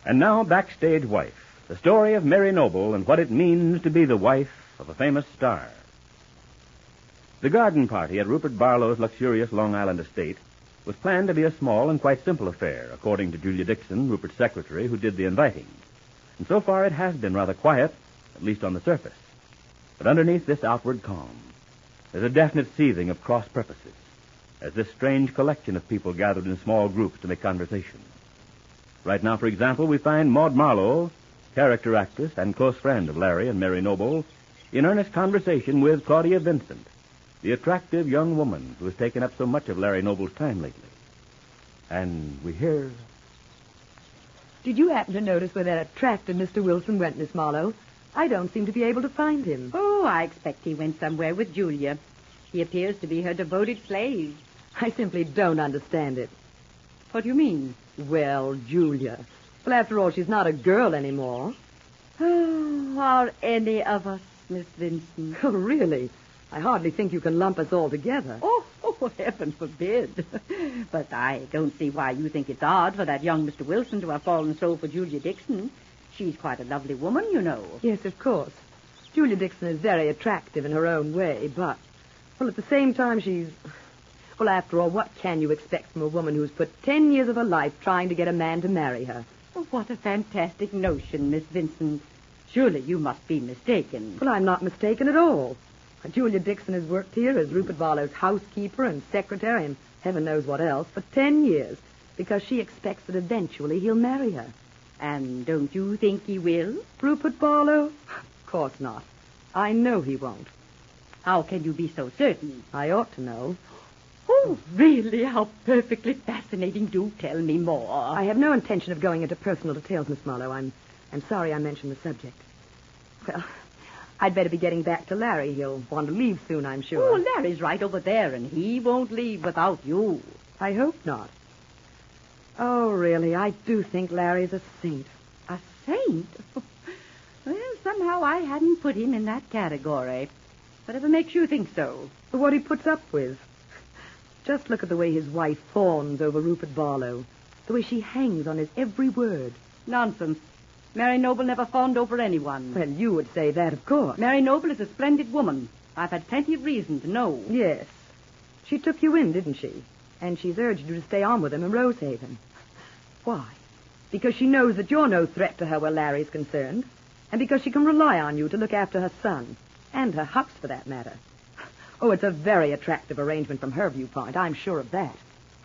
And now, Backstage Wife, the story of Mary Noble and what it means to be the wife of a famous star. The garden party at Rupert Barlow's luxurious Long Island estate was planned to be a small and quite simple affair, according to Julia Dixon, Rupert's secretary, who did the inviting. And so far it has been rather quiet, at least on the surface. But underneath this outward calm, there's a definite seething of cross purposes, as this strange collection of people gathered in small groups to make conversation. Right now, for example, we find Maude Marlowe, character actress and close friend of Larry and Mary Noble, in earnest conversation with Claudia Vincent, the attractive young woman who has taken up so much of Larry Noble's time lately. And we hear... Did you happen to notice where that attractive Mr. Wilson went, Miss Marlowe? I don't seem to be able to find him. Oh, I expect he went somewhere with Julia. He appears to be her devoted slave. I simply don't understand it. What do you mean? Well, Julia. Well, after all, she's not a girl anymore. Oh, are any of us, Miss Vincent? Oh, really? I hardly think you can lump us all together. Oh, heaven forbid. But I don't see why you think it's odd for that young Mr. Wilson to have fallen so for Julia Dixon. She's quite a lovely woman, you know. Yes, of course. Julia Dixon is very attractive in her own way, but, well, at the same time, she's... Well, after all, what can you expect from a woman who's put 10 years of her life trying to get a man to marry her? Oh, what a fantastic notion, Miss Vincent. Surely you must be mistaken. Well, I'm not mistaken at all. Julia Dixon has worked here as Rupert Barlow's housekeeper and secretary and heaven knows what else for 10 years because she expects that eventually he'll marry her. And don't you think he will? Rupert Barlow? Of course not. I know he won't. How can you be so certain? I ought to know. Oh, really? How perfectly fascinating. Do tell me more. I have no intention of going into personal details, Miss Marlowe. I'm sorry I mentioned the subject. Well, I'd better be getting back to Larry. He'll want to leave soon, I'm sure. Oh, Larry's right over there, and he won't leave without you. I hope not. Oh, really, I do think Larry's a saint. A saint? Well, somehow I hadn't put him in that category. Whatever makes you think so? What he puts up with. Just look at the way his wife fawns over Rupert Barlow. The way she hangs on his every word. Nonsense. Mary Noble never fawned over anyone. Well, you would say that, of course. Mary Noble is a splendid woman. I've had plenty of reason to know. Yes. She took you in, didn't she? And she's urged you to stay on with him in Rosehaven. Why? Because she knows that you're no threat to her where Larry's concerned. And because she can rely on you to look after her son. And her house, for that matter. Oh, it's a very attractive arrangement from her viewpoint. I'm sure of that.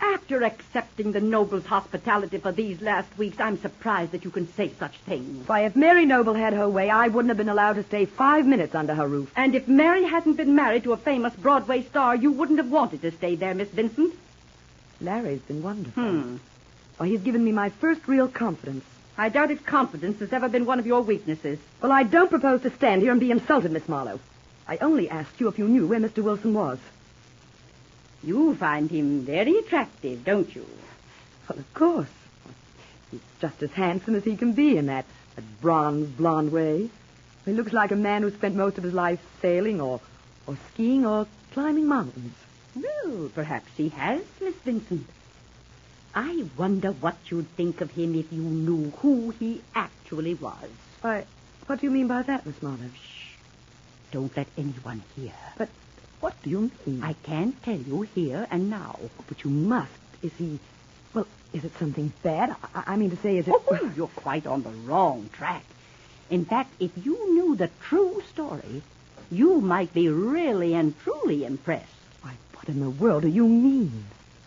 After accepting the Noble's hospitality for these last weeks, I'm surprised that you can say such things. Why, if Mary Noble had her way, I wouldn't have been allowed to stay 5 minutes under her roof. And if Mary hadn't been married to a famous Broadway star, you wouldn't have wanted to stay there, Miss Vincent. Larry's been wonderful. Why, he's given me my first real confidence. I doubt if confidence has ever been one of your weaknesses. Well, I don't propose to stand here and be insulted, Miss Marlowe. I only asked you if you knew where Mr. Wilson was. You find him very attractive, don't you? Well, of course. He's just as handsome as he can be in that bronze blonde way. He looks like a man who spent most of his life sailing or skiing or climbing mountains. Well, perhaps he has, Miss Vincent. I wonder what you'd think of him if you knew who he actually was. Why, what do you mean by that, Miss Marlowe? Shh. Don't let anyone hear. But what do you mean? I can't tell you here and now. But you must. Is he... Well, is it something bad? I mean to say, is it... Oh, you're quite on the wrong track. In fact, if you knew the true story, you might be really and truly impressed. Why, what in the world do you mean?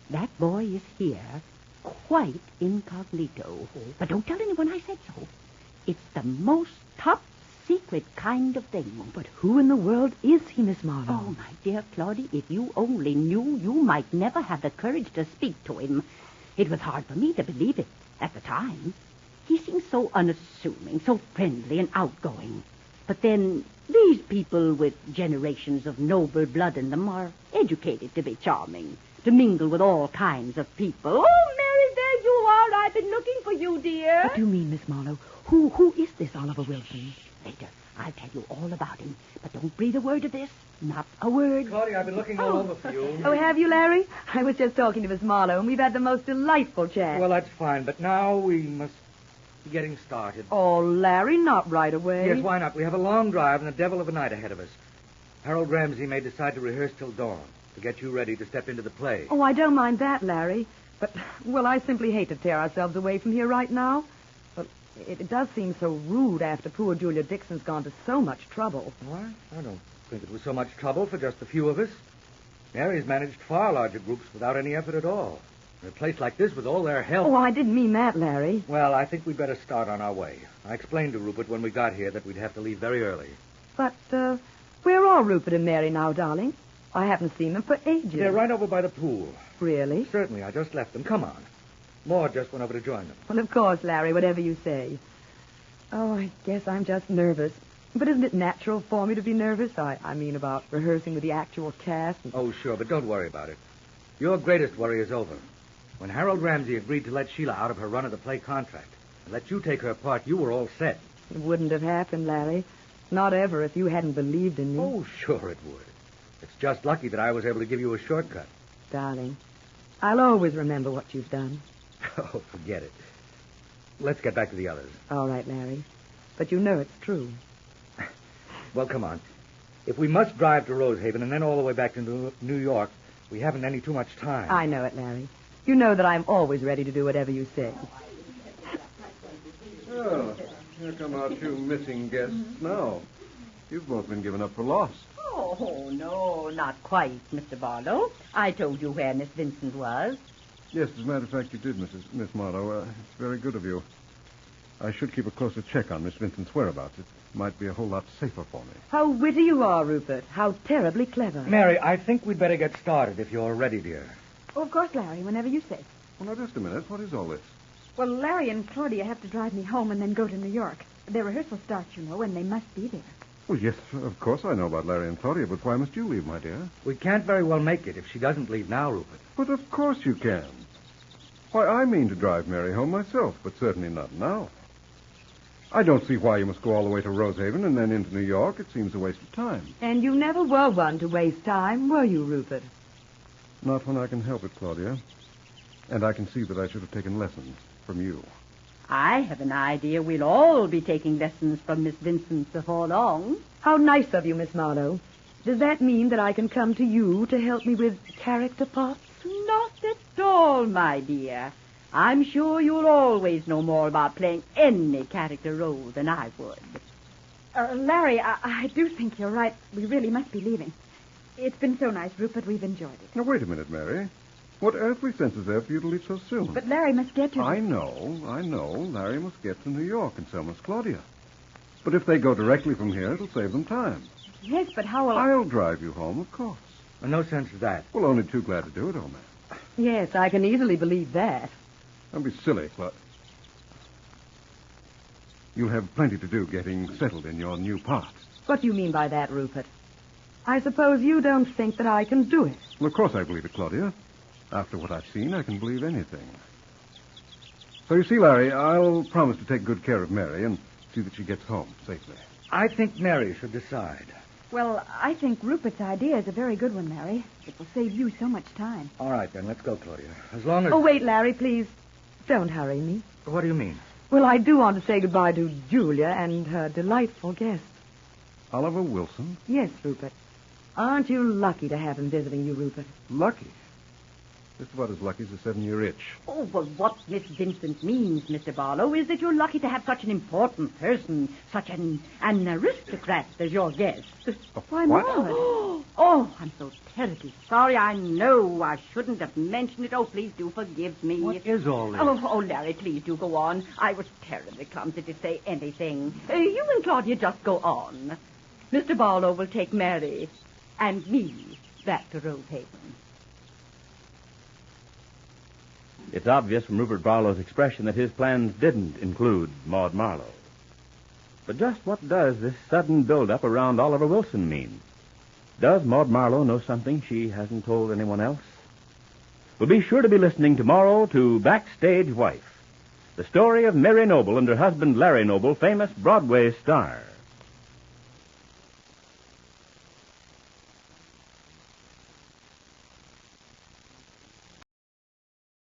That boy is here, quite incognito. But don't tell anyone I said so. It's the most top-secret kind of thing. But who in the world is he, Miss Marlowe? Oh, my dear Claudia, if you only knew, you might never have the courage to speak to him. It was hard for me to believe it at the time. He seemed so unassuming, so friendly and outgoing. But then, these people with generations of noble blood in them are educated to be charming, to mingle with all kinds of people. Oh, Mary, there you are. I've been looking for you, dear. What do you mean, Miss Marlowe? Who is this Oliver Wilson? Later, I'll tell you all about him. But don't breathe a word of this. Not a word. Claudia, I've been looking all over for you. Oh, have you, Larry? I was just talking to Miss Marlowe, and we've had the most delightful chat. Well, that's fine, but now we must... Getting started. Oh, Larry, not right away. Yes, why not? We have a long drive and the devil of a night ahead of us. Harold Ramsey may decide to rehearse till dawn to get you ready to step into the play. Oh, I don't mind that, Larry. But, well, I simply hate to tear ourselves away from here right now. But it does seem so rude after poor Julia Dixon's gone to so much trouble. What? I don't think it was so much trouble for just a few of us. Mary's managed far larger groups without any effort at all. In a place like this, with all their help... Oh, I didn't mean that, Larry. Well, I think we'd better start on our way. I explained to Rupert when we got here that we'd have to leave very early. But, where are Rupert and Mary now, darling? I haven't seen them for ages. They're right over by the pool. Really? Certainly, I just left them. Come on. Maude just went over to join them. Well, of course, Larry, whatever you say. Oh, I guess I'm just nervous. But isn't it natural for me to be nervous? I mean about rehearsing with the actual cast. Oh, sure, but don't worry about it. Your greatest worry is over. When Harold Ramsey agreed to let Sheila out of her run-of-the-play contract and let you take her part, you were all set. It wouldn't have happened, Larry. Not ever if you hadn't believed in me. Oh, sure it would. It's just lucky that I was able to give you a shortcut. Darling, I'll always remember what you've done. Oh, forget it. Let's get back to the others. All right, Larry. But you know it's true. Well, come on. If we must drive to Rosehaven and then all the way back to New York, we haven't any too much time. I know it, Larry. You know that I'm always ready to do whatever you say. Oh, here come our two missing guests now. You've both been given up for lost. Oh, no, not quite, Mr. Barlow. I told you where Miss Vincent was. Yes, as a matter of fact, you did, Miss Marlowe. It's very good of you. I should keep a closer check on Miss Vincent's whereabouts. It might be a whole lot safer for me. How witty you are, Rupert. How terribly clever. Mary, I think we'd better get started if you're ready, dear. Oh, of course, Larry, whenever you say. Well, now, just a minute. What is all this? Well, Larry and Claudia have to drive me home and then go to New York. Their rehearsal starts, you know, and they must be there. Well, yes, of course I know about Larry and Claudia, but why must you leave, my dear? We can't very well make it if she doesn't leave now, Rupert. But of course you can. Why, I mean to drive Mary home myself, but certainly not now. I don't see why you must go all the way to Rosehaven and then into New York. It seems a waste of time. And you never were one to waste time, were you, Rupert? Not when I can help it, Claudia. And I can see that I should have taken lessons from you. I have an idea we'll all be taking lessons from Miss Vincent before long. How nice of you, Miss Marlowe. Does that mean that I can come to you to help me with character parts? Not at all, my dear. I'm sure you'll always know more about playing any character role than I would. Larry, I do think you're right. We really must be leaving. It's been so nice, Rupert. We've enjoyed it. Now, wait a minute, Mary. What earthly sense is there for you to leave so soon? But Larry must get to... I know. Larry must get to New York, and so must Claudia. But if they go directly from here, it'll save them time. Yes, but how will... I'll drive you home, of course. No sense of that. Well, only too glad to do it, old man. Yes, I can easily believe that. Don't be silly, Claudia. You'll have plenty to do getting settled in your new part. What do you mean by that, Rupert? I suppose you don't think that I can do it. Well, of course I believe it, Claudia. After what I've seen, I can believe anything. So you see, Larry, I'll promise to take good care of Mary and see that she gets home safely. I think Mary should decide. Well, I think Rupert's idea is a very good one, Larry. It will save you so much time. All right, then, let's go, Claudia. As long as... Oh, wait, Larry, please. Don't hurry me. What do you mean? Well, I do want to say goodbye to Julia and her delightful guest. Oliver Wilson? Yes, Rupert. Aren't you lucky to have him visiting you, Rupert? Lucky. Just about as lucky as a 7-year itch. Oh, well, what Miss Vincent means, Mr. Barlow, is that you're lucky to have such an important person, such an aristocrat as your guest. Why, What? Maude. Oh, I'm so terribly sorry. I know I shouldn't have mentioned it. Oh, please do forgive me. What is all this? Oh, Larry, please do go on. I was terribly clumsy to say anything. You and Claudia just go on. Mr. Barlow will take Mary and me back to Rosehaven. It's obvious from Rupert Barlow's expression that his plans didn't include Maude Marlowe. But just what does this sudden build-up around Oliver Wilson mean? Does Maude Marlowe know something she hasn't told anyone else? We'll be sure to be listening tomorrow to Backstage Wife, the story of Mary Noble and her husband Larry Noble, famous Broadway stars.